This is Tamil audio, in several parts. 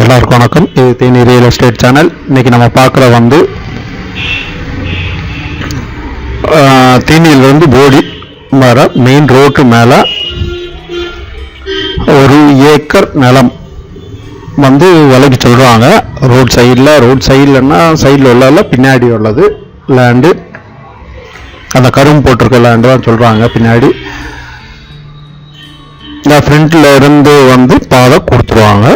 எல்லாருக்கும் வணக்கம். இது தேனி ரியல் எஸ்டேட் சேனல். இன்னைக்கு நம்ம பார்க்குற தேனியிலிருந்து போடி வர மெயின் ரோட்டு மேலே 1 ஏக்கர் நிலம் விலைக்கு சொல்கிறாங்க. ரோட் சைட்லன்னா சைடில் உள்ள பின்னாடி உள்ளது லேண்டு, அந்த கரும்பு போட்டிருக்க லேண்டு தான் சொல்கிறாங்க. பின்னாடி இந்த ஃப்ரண்ட்டில் இருந்து பாதை கொடுத்துருவாங்க.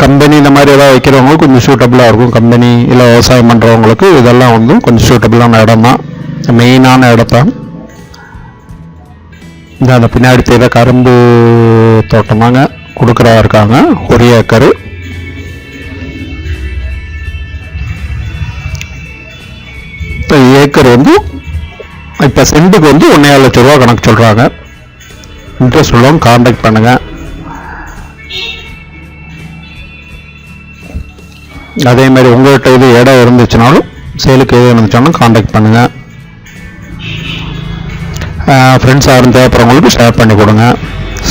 கம்பெனி இந்த மாதிரி ஏதாவது வைக்கிறவங்களுக்கு கொஞ்சம் சூட்டபுளாக இருக்கும். கம்பெனி இல்லை விவசாயம் பண்ணுறவங்களுக்கு இதெல்லாம் கொஞ்சம் சூட்டபுளான இடம் தான், மெயினான இடத்தான். இந்த அந்த பின்னாடி தேவை கரும்பு தோட்டம் தாங்க கொடுக்குறா இருக்காங்க. 1 ஏக்கரு. இப்போ ஏக்கர் இப்போ சென்ட்டுக்கு 1,5 லட்சம் ரூபா கணக்கு சொல்கிறாங்க. இன்ட்ரெஸ்ட் உள்ளவங்க கான்டாக்ட் பண்ணுங்கள். அதே மாதிரி உங்கள்கிட்ட இது இடம் இருந்துச்சுனாலும் சேலுக்கு எது இருந்துச்சாலும் கான்டாக்ட் பண்ணுங்கள். ஃப்ரெண்ட்ஸ் யாரும் தேவைப்படுறவங்களுக்கு ஷேர் பண்ணி கொடுங்க,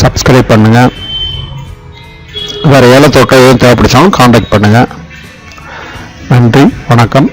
சப்ஸ்கிரைப் பண்ணுங்கள். வேறு ஏலத்தோட்டம் எதுவும் தேவைப்படுச்சாலும் கான்டாக்ட் பண்ணுங்கள். நன்றி, வணக்கம்.